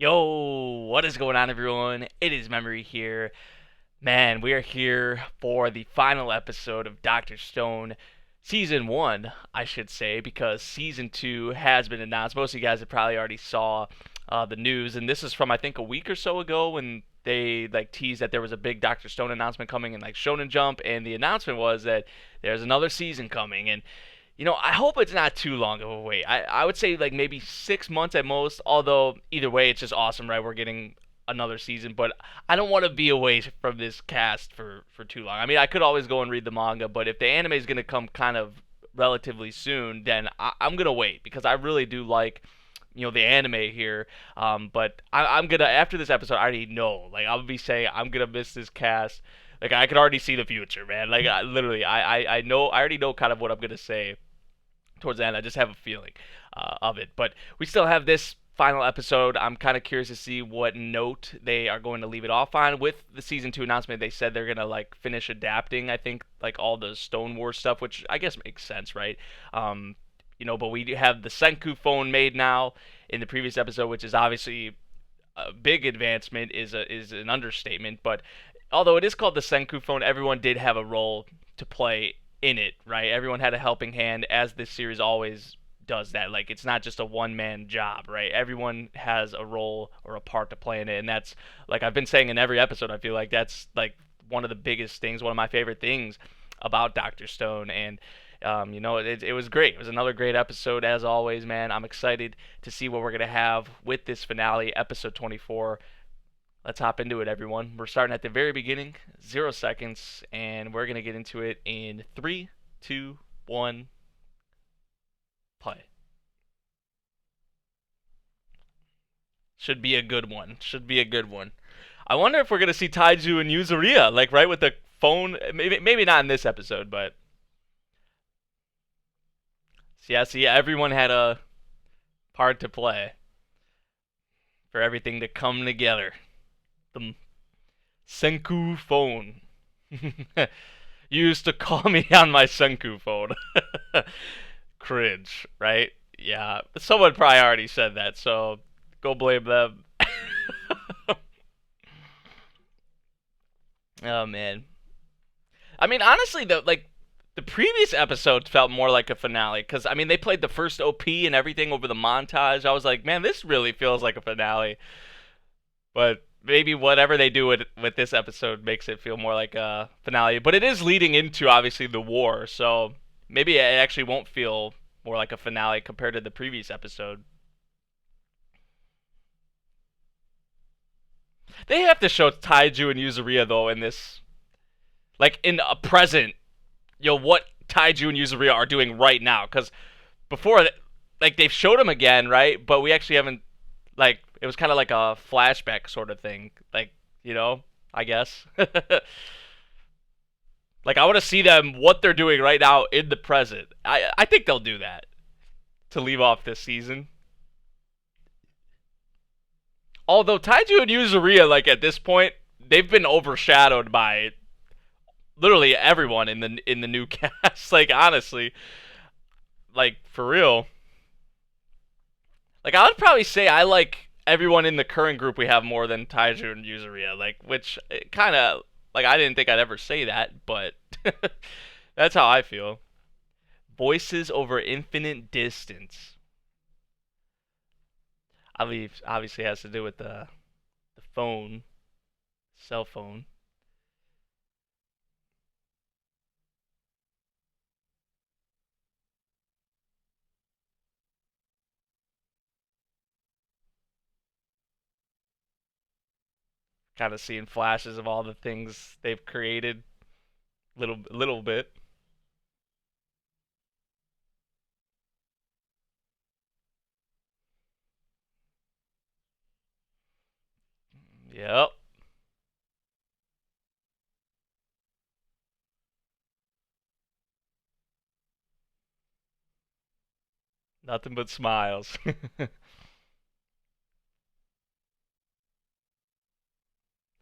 Yo, what is going on, everyone? It is Memory here. Man, we are here for the final episode of Doctor Stone, Season 1, I should say, because Season 2 has been announced. Most of you guys have probably already saw the news, and this is from, I think, a week or so ago when they teased that there was a big Doctor Stone announcement coming in Shonen Jump, and the announcement was that there's another season coming, and I hope it's not too long of a wait. I would say maybe 6 months at most. Although either way, it's just awesome, right? We're getting another season, but I don't want to be away from this cast for too long. I mean, I could always go and read the manga, but if the anime is gonna come kind of relatively soon, then I'm gonna wait because I really do like the anime here. But I'm gonna after this episode, I already know. I'll be saying I'm gonna miss this cast. I could already see the future, man. Literally, I know. I already know kind of what I'm gonna say towards the end. I just have a feeling of it. But we still have this final episode. I'm kind of curious to see what note they are going to leave it off on. With the season 2 announcement, they said they're going to finish adapting, I think, all the Stone Wars stuff, which I guess makes sense, right? But we do have the Senku phone made now in the previous episode, which is obviously a big advancement, is an understatement. But although it is called the Senku phone, everyone did have a role to play in it, right? Everyone had a helping hand, as this series always does that. It's not just a one man job, right? Everyone has a role or a part to play in it, and that's I've been saying in every episode. I feel like that's one of the biggest things, one of my favorite things about Doctor Stone, and it was great. It was another great episode as always, man. I'm excited to see what we're gonna have with this finale, episode 24. Let's hop into it, everyone. We're starting at the very beginning, 0 seconds, and we're going to get into it in 3, 2, 1, play. Should be a good one. Should be a good one. I wonder if we're going to see Taiju and Yuzuriya, right with the phone. Maybe not in this episode, but. See, everyone had a part to play for everything to come together. The Senku phone. You used to call me on my Senku phone. Cringe, right? Yeah. Someone probably already said that, so go blame them. Oh man. I mean, honestly though, the previous episodes felt more like a finale because I mean they played the first OP and everything over the montage. I was like, man, this really feels like a finale. But maybe whatever they do with this episode makes it feel more like a finale. But it is leading into obviously the war, so maybe it actually won't feel more like a finale compared to the previous episode. They have to show Taiju and Yuzuriya though in this, in a present, what Taiju and Yuzuriya are doing right now. Because before, they've showed them again, right? But we actually haven't, it was kind of like a flashback sort of thing. I guess. I want to see them, what they're doing right now in the present. I think they'll do that to leave off this season. Although Taiju and Yuzuriya, at this point, they've been overshadowed by literally everyone in the new cast. Honestly, for real. I would probably say I like everyone in the current group we have more than Taiju and Yuzuriya. Which kind of I didn't think I'd ever say that, but that's how I feel. Voices over infinite distance. I believe obviously has to do with the phone, cell phone. Kind of seeing flashes of all the things they've created, little bit. Yep, nothing but smiles.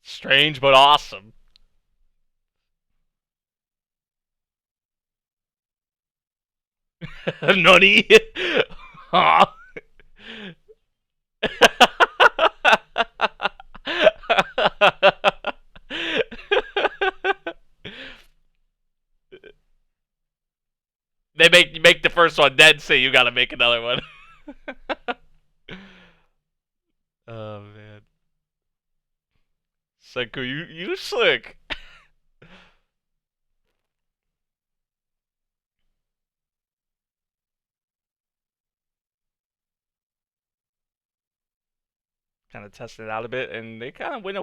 Strange but awesome. Nani? they make you make the first one, then say you gotta make another one. Oh man, Senku, you slick. Kind of testing it out a bit, and they kind of went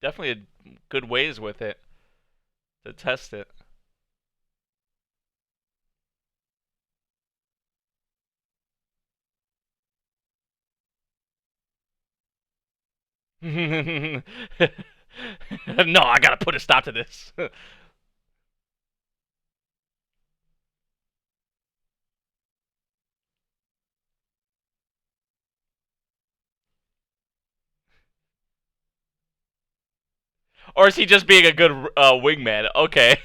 definitely a good ways with it to test it. No, I gotta put a stop to this. Or is he just being a good wingman? Okay.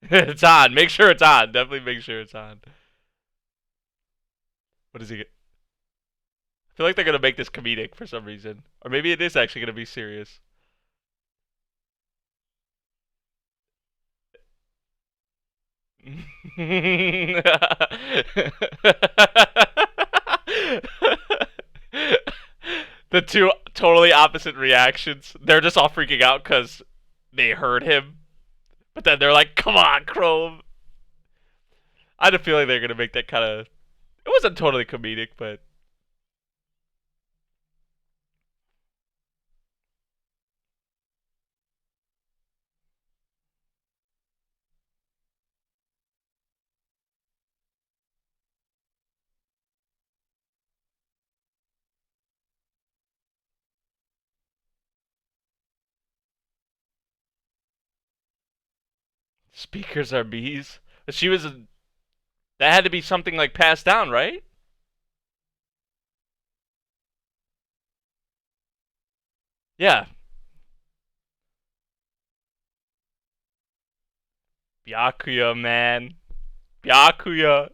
It's on. Make sure it's on. Definitely make sure it's on. What is he? I feel like they're gonna make this comedic for some reason, or maybe it is actually gonna be serious. The two totally opposite reactions. They're just all freaking out because they heard him, but then they're like, "Come on, Chrome." I had a feeling they're gonna make that kind of. It wasn't totally comedic, but speakers are bees. She was. That had to be something like passed down, right? Yeah. Byakuya, man. Byakuya,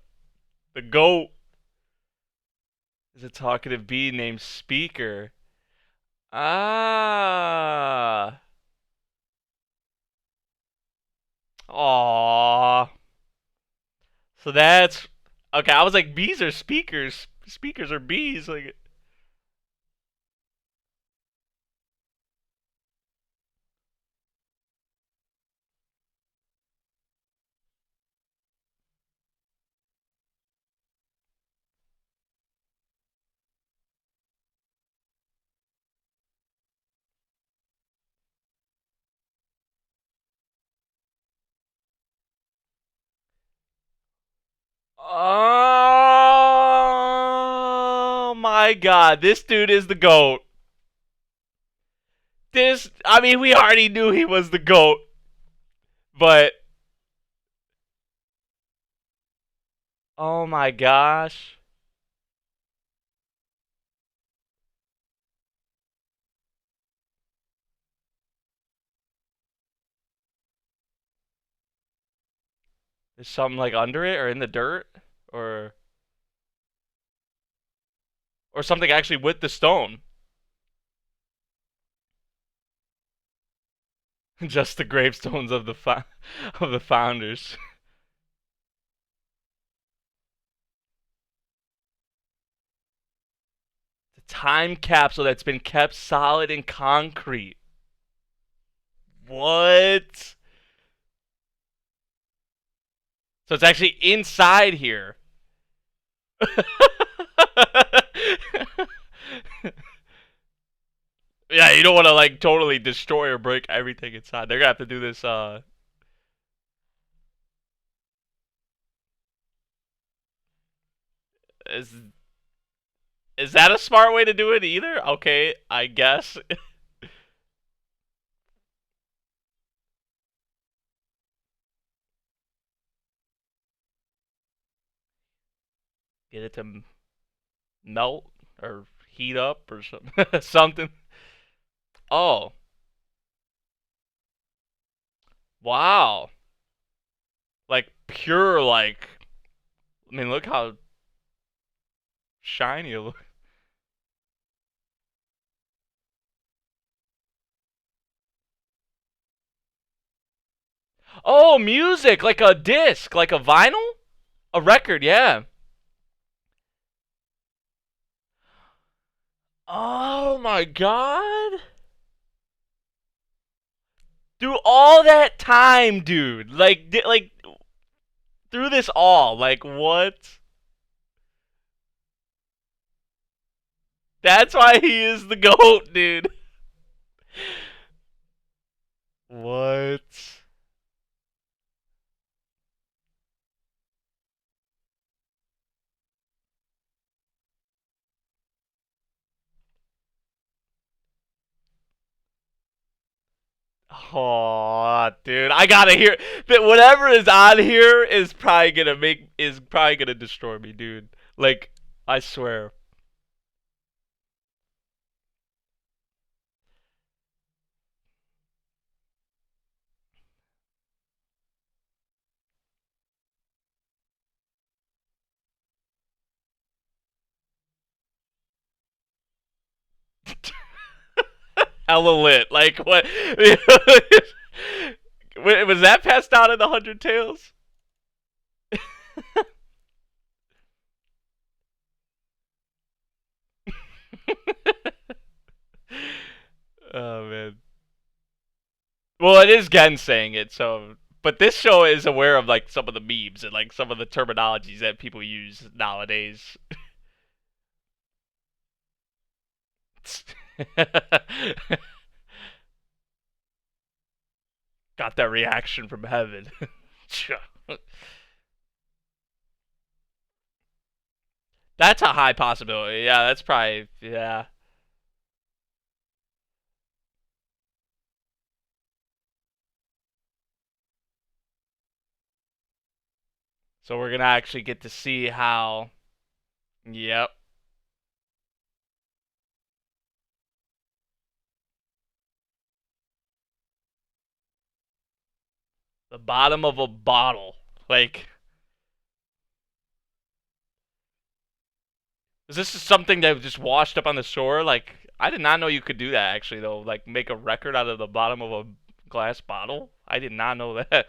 the goat, is a talkative bee named Speaker. Ah. Aww. So that's okay. I was like, bees are speakers. Speakers are bees. Like, oh my god, this dude is the goat. I mean, we already knew he was the goat, but oh my gosh. There's something like under it or in the dirt or or something actually with the stone. Just the gravestones of of the founders. The time capsule that's been kept solid in concrete. What? So it's actually inside here. Yeah, you don't want to like totally destroy or break everything inside. They're gonna have to do this. Is is that a smart way to do it either? Okay, I guess. Get it to melt or heat up or something. Something. Oh, wow. Like pure like. I mean, look how shiny it looks. Oh, music like a disc, like a vinyl, a record. Yeah. Oh my god. Through all that time, dude. Like through this all. Like what? That's why he is the goat, dude. What? Oh, dude, I gotta hear that. Whatever is on here is probably gonna destroy me, dude. Like, I swear. Hella lit. Like what? Was that passed out in the Hundred Tales? Oh man. Well, it is Gen saying it, so. But this show is aware of like some of the memes and like some of the terminologies that people use nowadays. Got that reaction from heaven. That's a high possibility. Yeah, that's probably yeah. So we're gonna actually get to see how. Yep. The bottom of a bottle. Like, is this something that just washed up on the shore? Like, I did not know you could do that. Actually, though, like make a record out of the bottom of a glass bottle. I did not know that.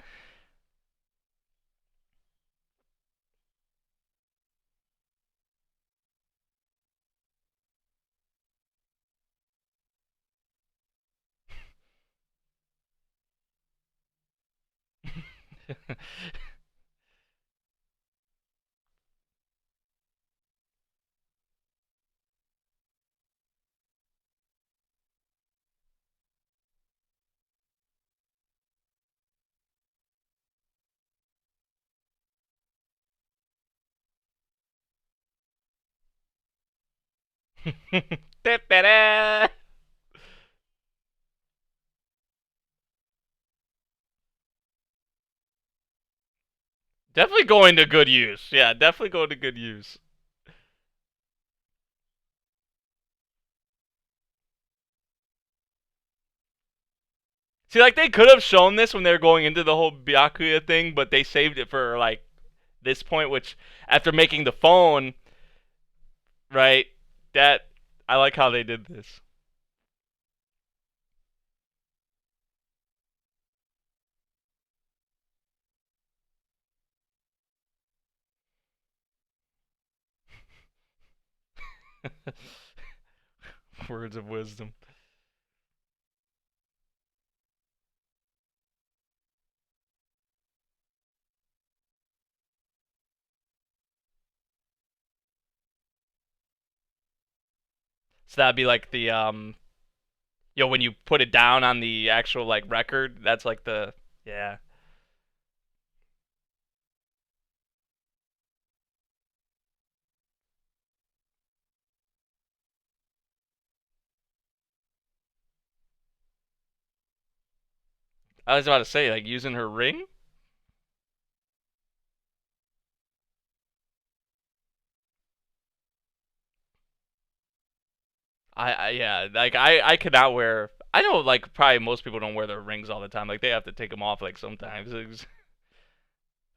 Definitely going to good use. Yeah, definitely going to good use. See, like they could have shown this when they were going into the whole Byakuya thing, but they saved it for like this point, which after making the phone, right? That I like how they did this. Words of wisdom. So that'd be like the when you put it down on the actual like record, that's like the yeah. I was about to say like using her ring. I yeah, like I could not wear. I know like probably most people don't wear their rings all the time. Like they have to take them off like sometimes.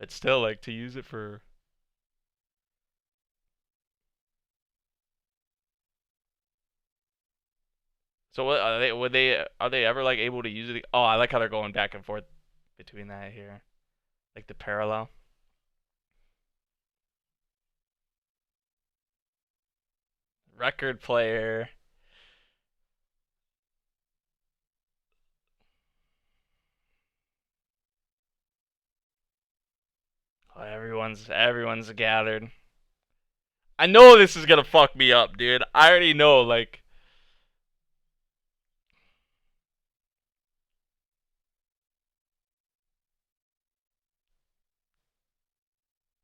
But still, like to use it for. So what are they? Would they? Are they ever like able to use it? Oh, I like how they're going back and forth between that here, like the parallel. Record player. Oh, everyone's gathered. I know this is gonna fuck me up, dude. I already know. Like,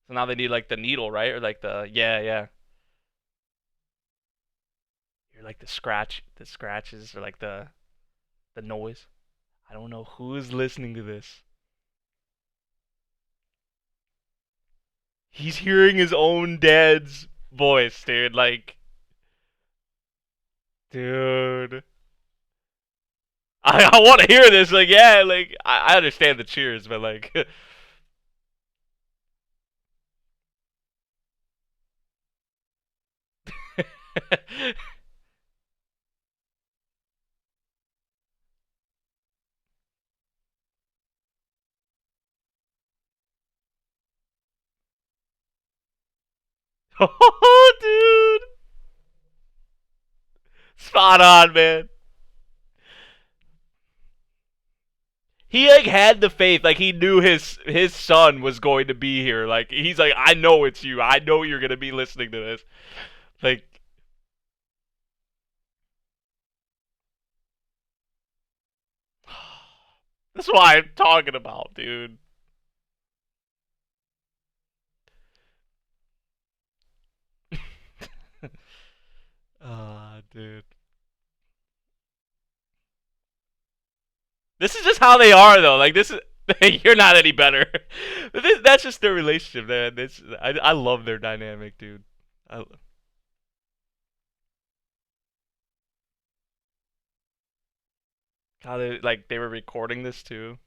so now they need like the needle, right? Or like the yeah. Or like the scratches, or like the noise. I don't know who is listening to this. He's hearing his own dad's voice, dude. Like, dude. I want to hear this. Like, yeah, like I understand the cheers, but like, oh, dude, spot on, man. He like had the faith, like he knew his son was going to be here. Like he's like, I know it's you. I know you're gonna be listening to this. Like, that's what I'm talking about, dude. Ah, dude. This is just how they are, though. Like this is. You're not any better. That's just their relationship, man. I love their dynamic, dude. I, how they were recording this too.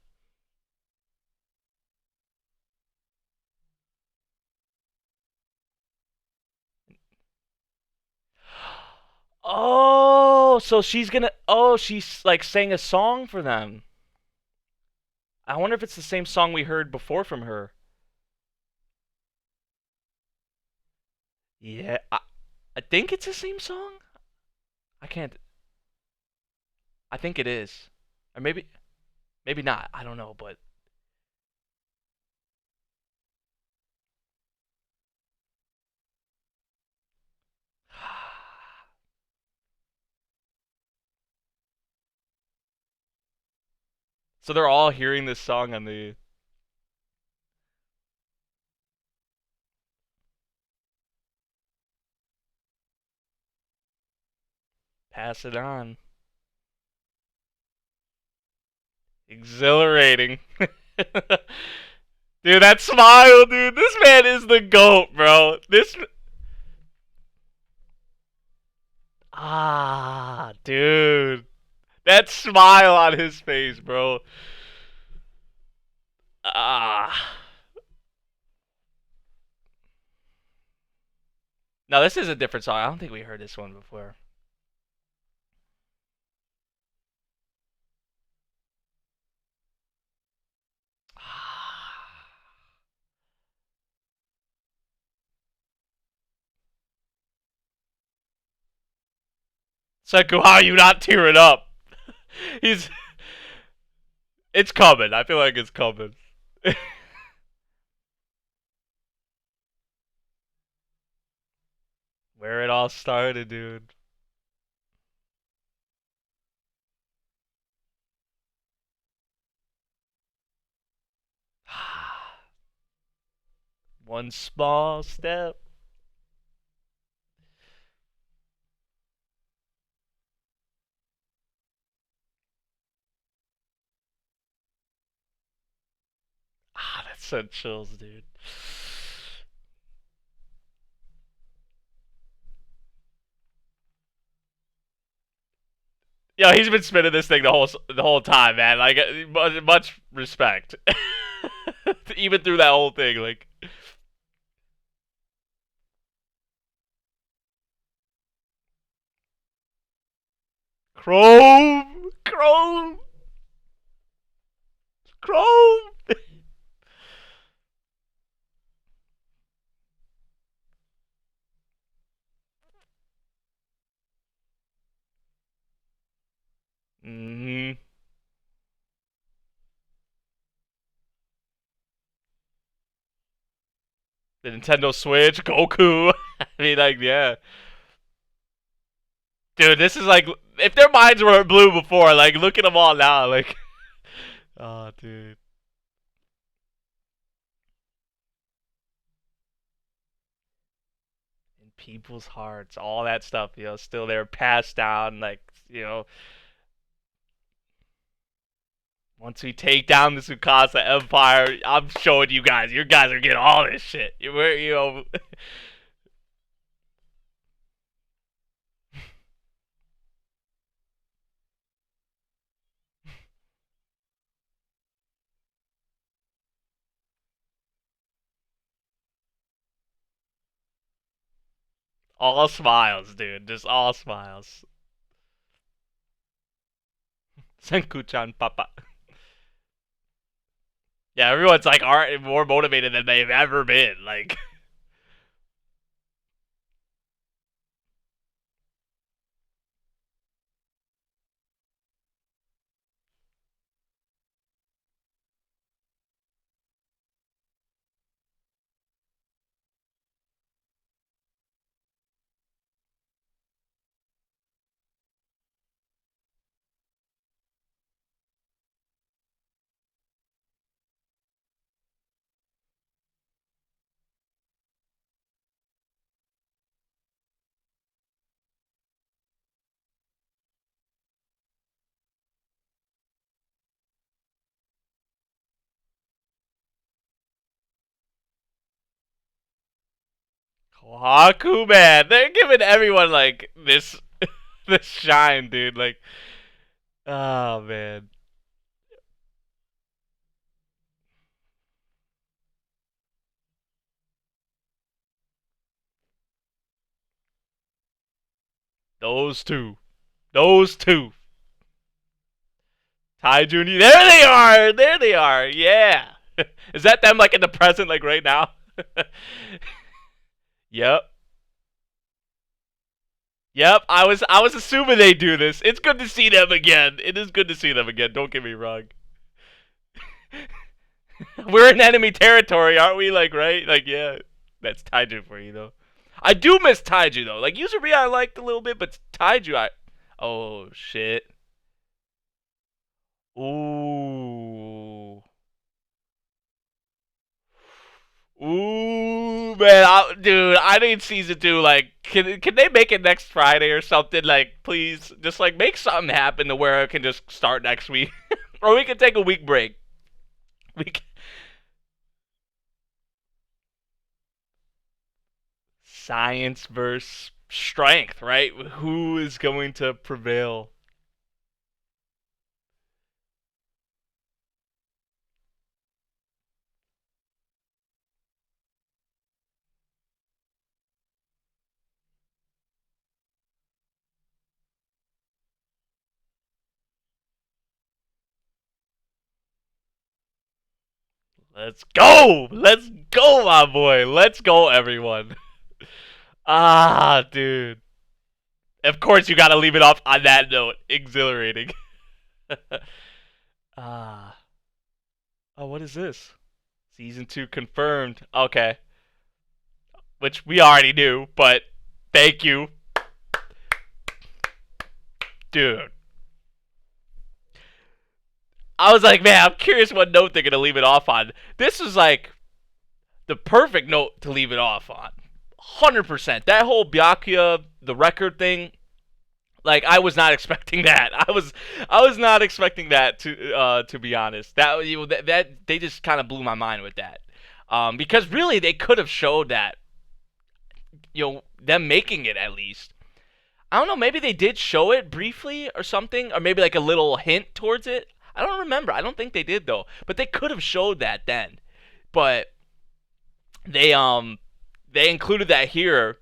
Oh, so she's gonna. Oh, she's like sang a song for them. I wonder if it's the same song we heard before from her. Yeah, I think it's the same song. I can't. I think it is, or maybe not. I don't know, but so they're all hearing this song on the. Pass it on. Exhilarating. Dude, that smile, dude. This man is the GOAT, bro. This. Ah, dude. That smile on his face, bro. Ah. No, this is a different song. I don't think we heard this one before. Ah. Seku, how are you not tearing up? He's. It's coming. I feel like it's coming. Where it all started, dude. One small step. Ah, that sent chills, dude. Yo, he's been spinning this thing the whole time, man. Like much respect. Even through that whole thing, like Chrome, Chrome, Chrome. hmm The Nintendo Switch, Goku. I mean, like, yeah, dude, this is like if their minds were blue before, like, look at them all now, like, oh, dude. In people's hearts, all that stuff, still there, passed down, like, you know, once we take down the Tsukasa Empire, I'm showing you guys. You guys are getting all this shit. All smiles, dude. Just all smiles. Senku-chan Papa. Yeah, everyone's like more motivated than they've ever been. Like, Kohaku, man, they're giving everyone like this, this shine, dude. Like, oh man, those two, those two. Ty Junior, there they are, there they are. Yeah, is that them like in the present, like right now? Yep. Yep, I was assuming they do this. It's good to see them again. It is good to see them again. Don't get me wrong. We're in enemy territory, aren't we? Like, right? Like, yeah. That's Taiju for you, though. I do miss Taiju, though. Like, Yuzuriha I liked a little bit, but Taiju I. Oh shit. Ooh. Ooh, man, dude, I need season 2. Like, can they make it next Friday or something? Like, please, just like make something happen to where it can just start next week, or we can take a week break. We can... Science versus strength, right? Who is going to prevail? Let's go! Let's go, my boy! Let's go, everyone! Ah, dude. Of course, you gotta leave it off on that note. Exhilarating. Ah. Oh, what is this? Season 2 confirmed. Okay. Which we already knew, but thank you. Dude. I was like, man, I'm curious what note they're going to leave it off on. This is like the perfect note to leave it off on. 100%. That whole Byakuya, the record thing, like I was not expecting that. I was not expecting that to be honest. That they just kind of blew my mind with that. Because really they could have showed that them making it at least. I don't know, maybe they did show it briefly or something, or maybe like a little hint towards it. I don't remember. I don't think they did though. But they could have showed that then. but they they included that here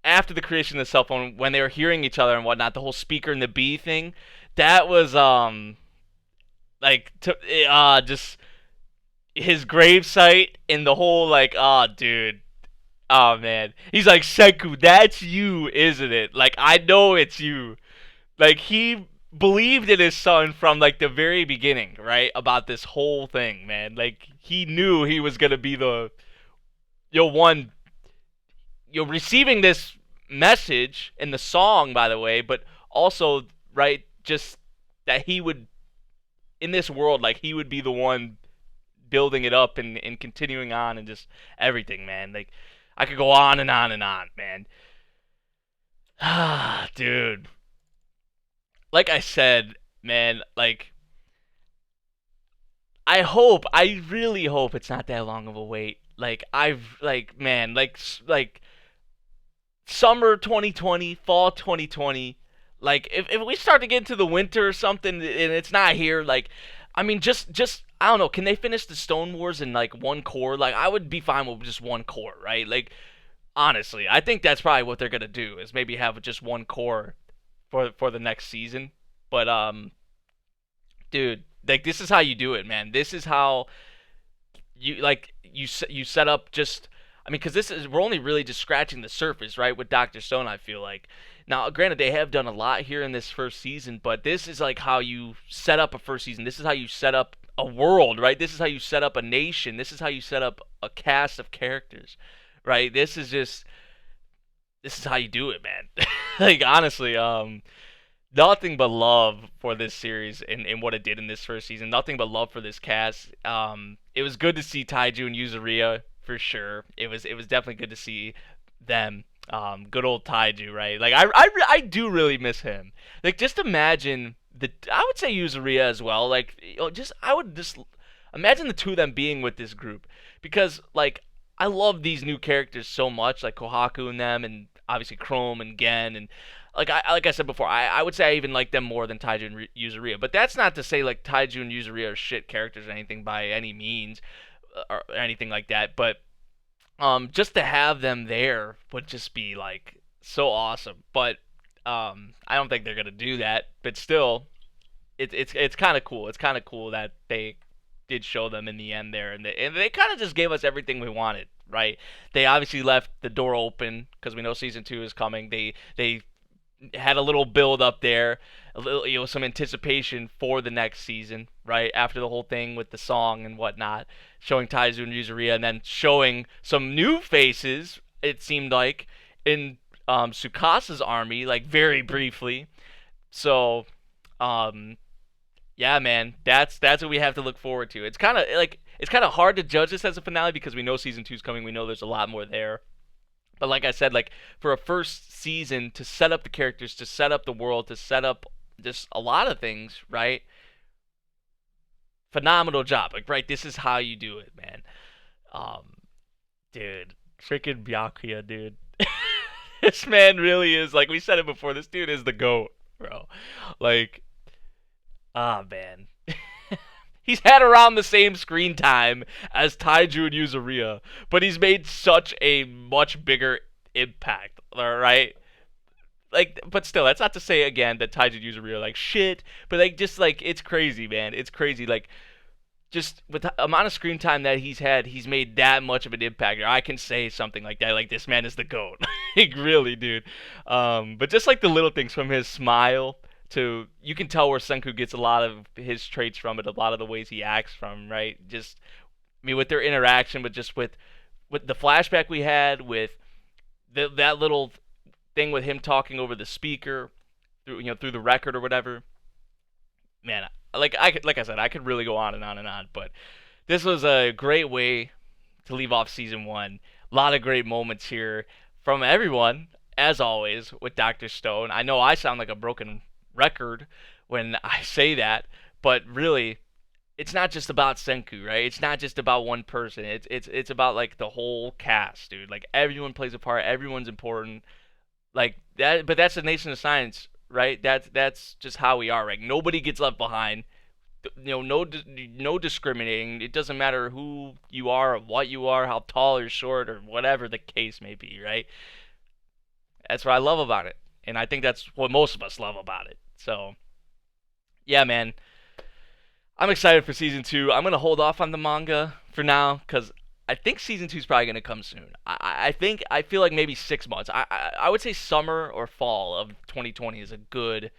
after the creation of the cell phone when they were hearing each other and whatnot. The whole speaker and the bee thing, that was like just his gravesite and the whole like, oh dude, oh man, he's like, Senku, that's you, isn't it? Like, I know it's you. Like, he believed in his son from like the very beginning, right? About this whole thing, man. Like, he knew he was gonna be the one, receiving this message in the song, by the way, but also, right, just that he would, in this world, like, he would be the one building it up and continuing on and just everything, man. Like, I could go on and on and on, man. Ah, dude. Like I said, man, like, I really hope it's not that long of a wait. Like, man, like, summer 2020, fall 2020. Like, if we start to get into the winter or something and it's not here, like, I mean, just I don't know. Can they finish the Stone Wars in like one core? Like, I would be fine with just one core, right? Like, honestly, I think that's probably what they're gonna do is maybe have just one core for the next season. But dude, like, this is how you do it, man. This is how you set up just, I mean, because this is, we're only really just scratching the surface, right, with Doctor Stone. I feel like, now granted they have done a lot here in this first season, but this is like how you set up a first season. This is how you set up a world, right? This is how you set up a nation. This is how you set up a cast of characters, right? This is how you do it, man. Like, honestly, nothing but love for this series and what it did in this first season. Nothing but love for this cast. It was good to see Taiju and Yuzuriya for sure. It was definitely good to see them. Good old Taiju, right? Like, I do really miss him. Like, just imagine I would say Yuzuriya as well. Like, just I would just imagine the two of them being with this group, because like, I love these new characters so much, like Kohaku and them, and obviously Chrome and Gen, and like I said before, I would say I even like them more than Taiju and Yuzuriya. But that's not to say like Taiju and Yuzuriya are shit characters or anything by any means, or anything like that. But just to have them there would just be like so awesome. But I don't think they're gonna do that. But still, it's kind of cool. It's kind of cool that they did show them in the end there, and they kind of just gave us everything we wanted, right? They obviously left the door open because we know season 2 is coming. They had a little build up there, a little, some anticipation for the next season, right? After the whole thing with the song and whatnot, showing Taizu and Yuzuriya, and then showing some new faces. It seemed like in Tsukasa's army, like, very briefly. So, yeah, man, that's what we have to look forward to. It's kind of hard to judge this as a finale because we know season 2 is coming. We know there's a lot more there. But like I said, like, for a first season, to set up the characters, to set up the world, to set up just a lot of things, right? Phenomenal job. Like, right, this is how you do it, man. Um, dude, freaking Byakuya, dude. This man really is, like we said it before, this dude is the GOAT, bro. Like, ah, man. He's had around the same screen time as Taiju and Yuzuriya, but he's made such a much bigger impact, alright? Like, but still, that's not to say, again, that Taiju and Yuzuriya are like shit, but like, just like, it's crazy, man. It's crazy. Like, just with the amount of screen time that he's had, he's made that much of an impact. I can say something like that, like, this man is the GOAT. Like, really, dude. But just like the little things, from his smile to, you can tell where Senku gets a lot of his traits from it, a lot of the ways he acts from, right? Just, I mean, with their interaction, but just with the flashback we had, with that little thing with him talking over the speaker through, through the record or whatever. Man, like I said, I could really go on and on and on, but this was a great way to leave off season 1. A lot of great moments here from everyone, as always, with Dr. Stone. I know I sound like a broken record when I say that, but really, it's not just about Senku, right? It's not just about one person. It's about, like, the whole cast, dude. Like, everyone plays a part. Everyone's important. Like that, but that's the nation of science, right? That's just how we are, right? Nobody gets left behind. no discriminating. It doesn't matter who you are, or what you are, how tall or short, or whatever the case may be, right? That's what I love about it, and I think that's what most of us love about it. So, yeah, man, I'm excited for season two. I'm gonna hold off on the manga for now because I think season two is probably gonna come soon. I feel like maybe 6 months. I would say summer or fall of 2020 is a good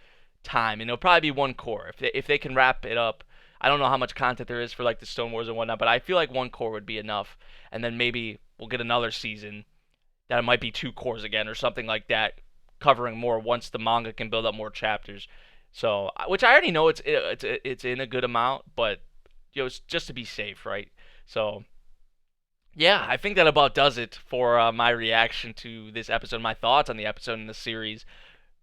time, and it'll probably be one core if they can wrap it up. I don't know how much content there is for like the Stone Wars and whatnot, but I feel like one core would be enough, and then maybe we'll get another season that it might be two cores again or something like that, covering more once the manga can build up more chapters. So, which I already know it's in a good amount, but it's just to be safe, right? So, yeah, I think that about does it for my reaction to this episode, my thoughts on the episode and the series.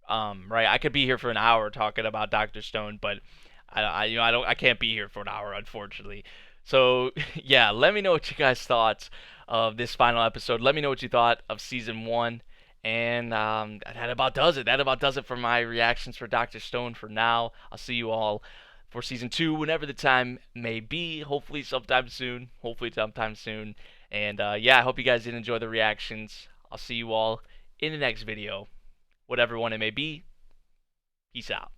Right, I could be here for an hour talking about Doctor Stone, but I can't be here for an hour, unfortunately. So yeah, let me know what you guys thought of this final episode. Let me know what you thought of season one, and that about does it. That about does it for my reactions for Doctor Stone for now. I'll see you all for season two whenever the time may be. Hopefully sometime soon. Hopefully sometime soon. And yeah, I hope you guys did enjoy the reactions. I'll see you all in the next video, whatever one it may be. Peace out.